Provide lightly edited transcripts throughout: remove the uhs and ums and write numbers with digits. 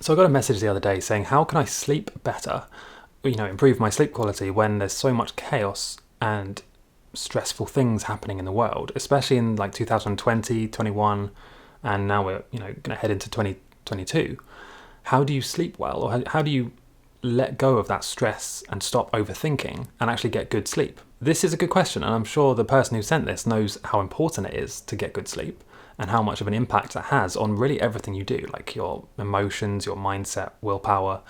So I got a message the other day saying, how can I sleep better, improve my sleep quality when there's so much chaos and stressful things happening in the world, especially in like 2020, 21, and now we're, going to head into 2022. How do you sleep well, or how do you let go of that stress and stop overthinking and actually get good sleep? This is a good question, and I'm sure the person who sent this knows how important it is to get good sleep and how much of an impact that has on really everything you do, like your emotions, your mindset, willpower,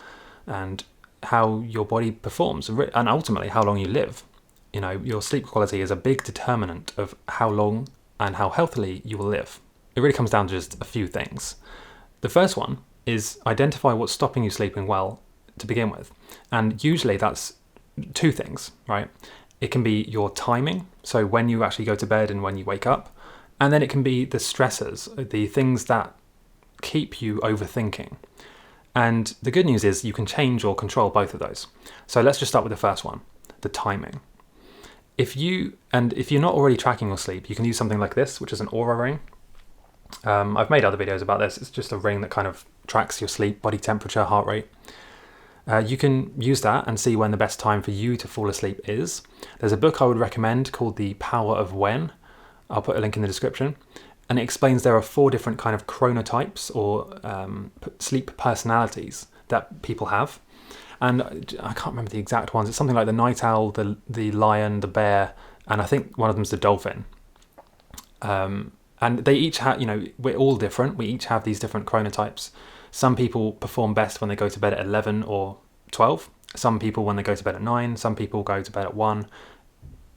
and how your body performs, and ultimately how long you live. Your sleep quality is a big determinant of how long and how healthily you will live. It really comes down to just a few things. The first one is identify what's stopping you sleeping well to begin with. And usually that's two things, right? It can be your timing, so when you actually go to bed and when you wake up. And then it can be the stressors, the things that keep you overthinking. And the good news is you can change or control both of those. So let's just start with the first one, the timing. If you're not already tracking your sleep, you can use something like this, which is an Aura ring. I've made other videos about this. It's just a ring that kind of tracks your sleep, body temperature, heart rate. You can use that and see when the best time for you to fall asleep is. There's a book I would recommend called The Power of When. I'll put a link in the description. And it explains there are 4 different kind of chronotypes or sleep personalities that people have. And I can't remember the exact ones. It's something like the night owl, the lion, the bear, and I think one of them's the dolphin. And they each have, we're all different. We each have these different chronotypes. Some people perform best when they go to bed at 11 or 12. Some people when they go to bed at 9. Some people go to bed at 1.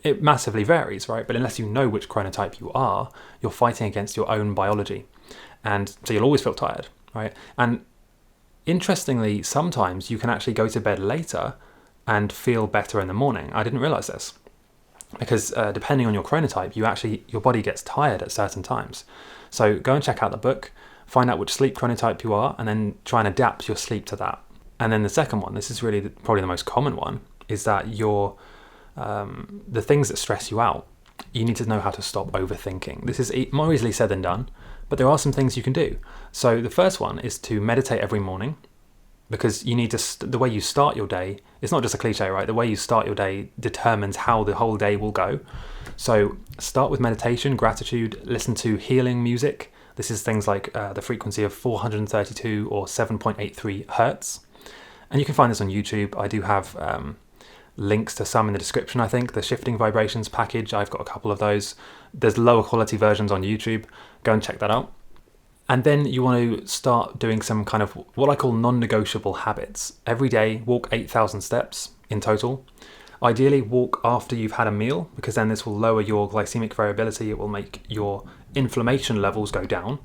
It massively varies, right? But unless you know which chronotype you are, you're fighting against your own biology. And so you'll always feel tired, right? And interestingly, sometimes you can actually go to bed later and feel better in the morning. I didn't realize this. Because depending on your chronotype, your body gets tired at certain times. So go and check out the book, find out which sleep chronotype you are, and then try and adapt your sleep to that. And then the second one, this is really probably the most common one, is that the things that stress you out, you need to know how to stop overthinking. This is more easily said than done, but there are some things you can do. So the first one is to meditate every morning, because you need to, the way you start your day, it's not just a cliche, right? The way you start your day determines how the whole day will go. So start with meditation, gratitude, listen to healing music. This is things like the frequency of 432 or 7.83 hertz. And you can find this on YouTube. I do have links to some in the description, I think. The Shifting Vibrations package, I've got a couple of those. There's lower quality versions on YouTube. Go and check that out. And then you want to start doing some kind of what I call non-negotiable habits. Every day, walk 8,000 steps in total. Ideally, walk after you've had a meal, because then this will lower your glycemic variability. It will make your inflammation levels go down.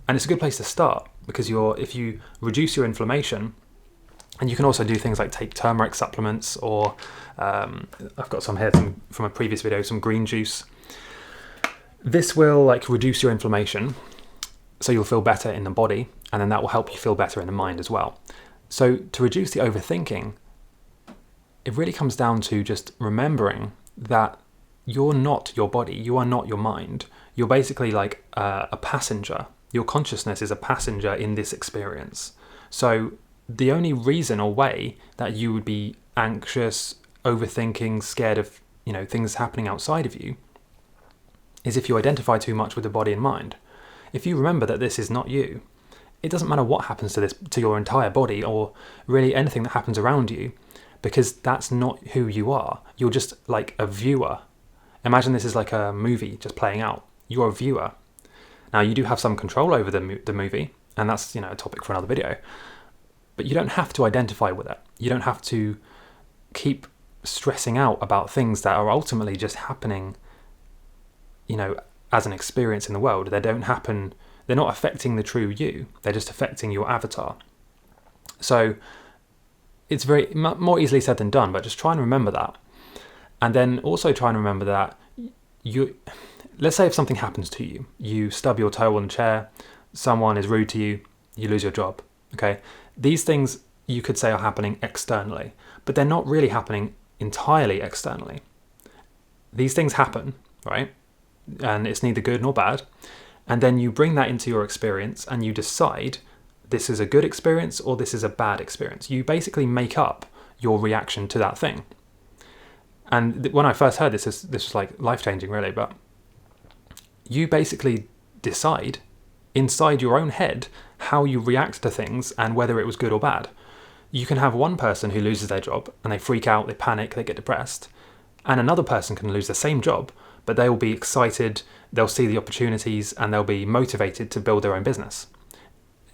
And it's a good place to start, because if you reduce your inflammation, and you can also do things like take turmeric supplements, or I've got some here from a previous video, some green juice. This will reduce your inflammation, so you'll feel better in the body, and then that will help you feel better in the mind as well. So to reduce the overthinking, it really comes down to just remembering that you're not your body, you are not your mind. You're basically like a passenger. Your consciousness is a passenger in this experience. So the only reason or way that you would be anxious, overthinking, scared of things happening outside of you is if you identify too much with the body and mind. If you remember that this is not you, it doesn't matter what happens to your entire body, or really anything that happens around you, because that's not who you are. You're just like a viewer. Imagine this is like a movie just playing out. You're a viewer. Now you do have some control over the movie, and that's a topic for another video. But you don't have to identify with it. You don't have to keep stressing out about things that are ultimately just happening, as an experience in the world. They don't happen, they're not affecting the true you. They're just affecting your avatar. So it's very more easily said than done, but just try and remember that. And then also try and remember that let's say if something happens to you, you stub your toe on the chair, someone is rude to you, you lose your job, okay? These things you could say are happening externally, but they're not really happening entirely externally. These things happen, right? And it's neither good nor bad. And then you bring that into your experience and you decide, this is a good experience or this is a bad experience. You basically make up your reaction to that thing. And when I first heard this was like life-changing, really. But you basically decide inside your own head how you react to things and whether it was good or bad. You can have one person who loses their job and they freak out, they panic, they get depressed, and another person can lose the same job, but they will be excited, they'll see the opportunities, and they'll be motivated to build their own business.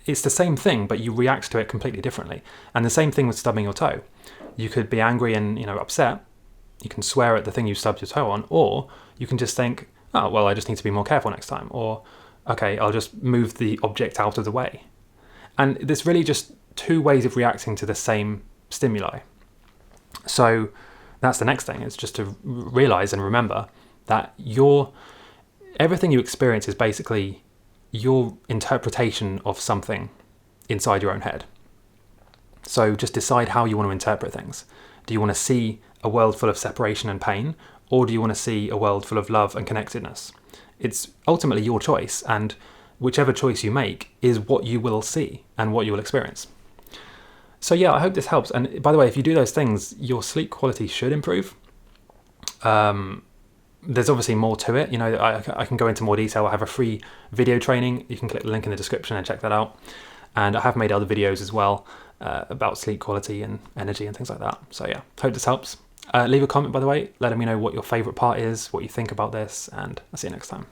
It's the same thing, but you react to it completely differently. And the same thing with stubbing your toe. You could be angry and upset. You can swear at the thing you stubbed your toe on, or you can just think, oh, well, I just need to be more careful next time. Or, okay, I'll just move the object out of the way. And there's really just two ways of reacting to the same stimuli. So that's the next thing, is just to realize and remember that everything you experience is basically your interpretation of something inside your own head. So just decide how you want to interpret things. Do you want to see a world full of separation and pain, or do you want to see a world full of love and connectedness? It's ultimately your choice, and whichever choice you make is what you will see and what you will experience. So yeah, I hope this helps. And by the way, if you do those things, your sleep quality should improve. There's obviously more to it. I can go into more detail. I have a free video training. You can click the link in the description and check that out. And I have made other videos as well about sleep quality and energy and things like that. So yeah, hope this helps. Leave a comment, by the way, letting me know what your favorite part is, what you think about this, and I'll see you next time.